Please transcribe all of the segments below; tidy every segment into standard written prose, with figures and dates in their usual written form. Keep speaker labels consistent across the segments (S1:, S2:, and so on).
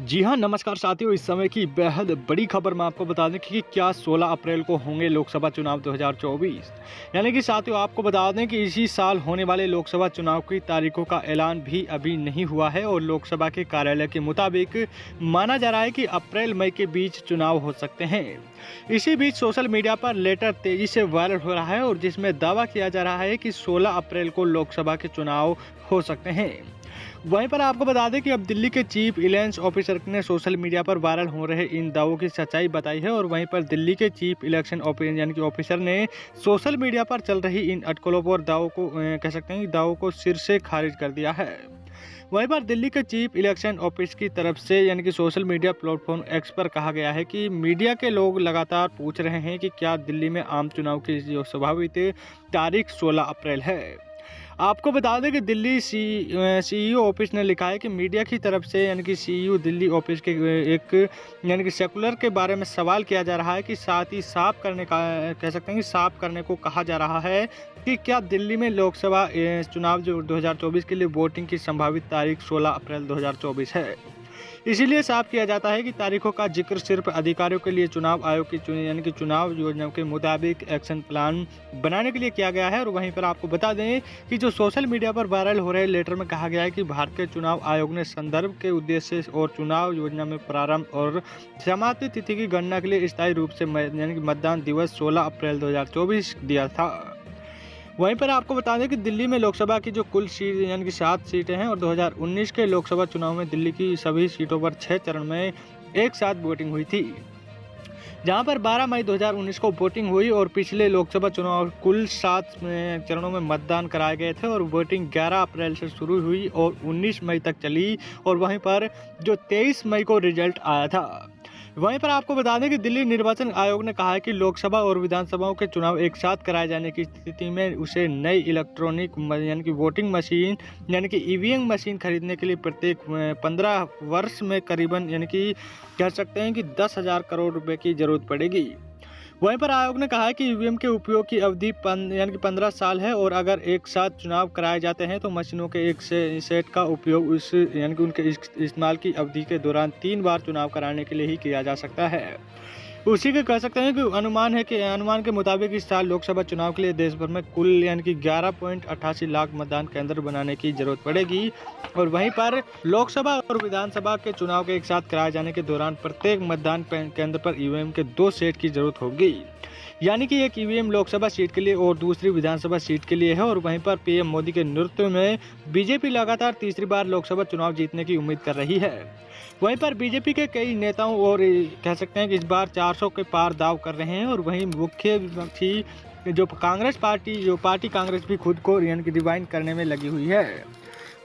S1: जी हाँ, नमस्कार साथियों। इस समय की बेहद बड़ी खबर मैं आपको बता दें कि क्या 16 अप्रैल को होंगे लोकसभा चुनाव 2024। यानी कि साथियों आपको बता दें कि इसी साल होने वाले लोकसभा चुनाव की तारीखों का ऐलान भी अभी नहीं हुआ है और लोकसभा के कार्यालय के मुताबिक माना जा रहा है कि अप्रैल मई के बीच चुनाव हो सकते हैं। इसी बीच सोशल मीडिया पर लेटर तेजी से वायरल हो रहा है और जिसमें दावा किया जा रहा है कि 16 अप्रैल को लोकसभा के चुनाव हो सकते हैं। वहीं पर आपको बता दें कि अब दिल्ली के चीफ इलेक्शन ऑफिसर ने सोशल मीडिया पर वायरल हो रहे इन दावों की सच्चाई बताई है और वहीं पर दिल्ली के चीफ इलेक्शन ऑफिसर ने सोशल मीडिया पर चल रही इन अटकलों और दावों को कह सकते हैं कि दावों को सिर से खारिज कर दिया है। वहीं पर दिल्ली के चीफ इलेक्शन ऑफिस की तरफ से यानी कि सोशल मीडिया प्लेटफॉर्म एक्स पर कहा गया है कि मीडिया के लोग लगातार पूछ रहे हैं कि क्या दिल्ली में आम चुनाव की जो संभावित तारीख 16 अप्रैल है। आपको बता दें कि दिल्ली सीईओ ऑफिस ने लिखा है कि मीडिया की तरफ से यानी कि सीईओ दिल्ली ऑफिस के एक यानी कि सेकुलर के बारे में सवाल किया जा रहा है कि साथ ही साफ करने का कह सकते हैं कि साफ करने को कहा जा रहा है कि क्या दिल्ली में लोकसभा चुनाव जो 2024 के लिए वोटिंग की संभावित तारीख 16 अप्रैल 2024 है। इसीलिए साफ किया जाता है कि तारीखों का जिक्र सिर्फ अधिकारियों के लिए चुनाव आयोग की यानी कि चुनाव योजना के मुताबिक एक्शन प्लान बनाने के लिए किया गया है। और वहीं पर आपको बता दें कि जो सोशल मीडिया पर वायरल हो रहे लेटर में कहा गया है कि भारतीय चुनाव आयोग ने संदर्भ के उद्देश्य और चुनाव योजना में प्रारंभ और समाप्ति तिथि की गणना के लिए स्थायी रूप से यानी कि मतदान दिवस 16 अप्रैल 2024 दिया था। वहीं पर आपको बता दें कि दिल्ली में लोकसभा की जो कुल सीट यानी कि 7 सीटें हैं और 2019 के लोकसभा चुनाव में दिल्ली की सभी सीटों पर 6 चरण में एक साथ वोटिंग हुई थी, जहां पर 12 मई 2019 को वोटिंग हुई और पिछले लोकसभा चुनाव कुल 7 चरणों में मतदान कराए गए थे और वोटिंग 11 अप्रैल से शुरू हुई और 19 मई तक चली और वहीं पर जो 23 मई को रिजल्ट आया था। वहीं पर आपको बता दें कि दिल्ली निर्वाचन आयोग ने कहा है कि लोकसभा और विधानसभाओं के चुनाव एक साथ कराए जाने की स्थिति में उसे नई इलेक्ट्रॉनिक यानी कि वोटिंग मशीन यानी कि ईवीएम मशीन खरीदने के लिए प्रत्येक 15 वर्ष में करीबन यानी कि कह सकते हैं कि 10,000 करोड़ रुपए की जरूरत पड़ेगी। वहीं पर आयोग ने कहा है कि ईवीएम के उपयोग की अवधि यानी कि 15 साल है और अगर एक साथ चुनाव कराए जाते हैं तो मशीनों के एक सेट का उपयोग उस यानी कि उनके इस्तेमाल की अवधि के दौरान 3 बार चुनाव कराने के लिए ही किया जा सकता है। उसी के कह सकते हैं कि अनुमान के मुताबिक इस साल लोकसभा चुनाव के लिए देश भर में कुल यानी कि 11.88 लाख मतदान केंद्र बनाने की जरूरत पड़ेगी और वहीं पर लोकसभा और विधानसभा के चुनाव के एक साथ कराए जाने के दौरान प्रत्येक मतदान केंद्र पर ईवीएम के 2 सेट की जरूरत होगी, यानी कि एक ईवीएम लोकसभा सीट के लिए और दूसरी विधानसभा सीट के लिए है। और वहीं पर पीएम मोदी के नेतृत्व में बीजेपी लगातार तीसरी बार लोकसभा चुनाव जीतने की उम्मीद कर रही है। वहीं पर बीजेपी के कई नेताओं और कह सकते हैं कि इस बार 400 के पार दाव कर रहे हैं और वहीं मुख्य विपक्षी जो पार्टी कांग्रेस भी खुद को यानी कि डिवाइन करने में लगी हुई है।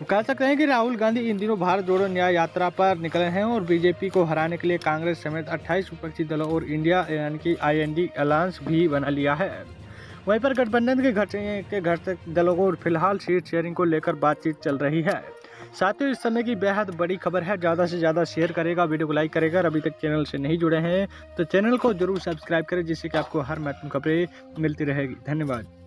S1: कह सकते हैं कि राहुल गांधी इन दिनों भारत जोड़ो न्याय यात्रा पर निकले हैं और बीजेपी को हराने के लिए कांग्रेस समेत 28 विपक्षी दलों और इंडिया यानी कि IND अलायंस भी बना लिया है। वहीं पर गठबंधन के घटक दलों को फिलहाल सीट शेयरिंग को लेकर बातचीत चल रही है। साथियों इस समय की बेहद बड़ी खबर है, ज़्यादा से ज़्यादा शेयर करेगा, वीडियो को लाइक करेगा और अभी तक चैनल से नहीं जुड़े हैं तो चैनल को जरूर सब्सक्राइब करें जिससे कि आपको हर महत्वपूर्ण खबरें मिलती रहेगी। धन्यवाद।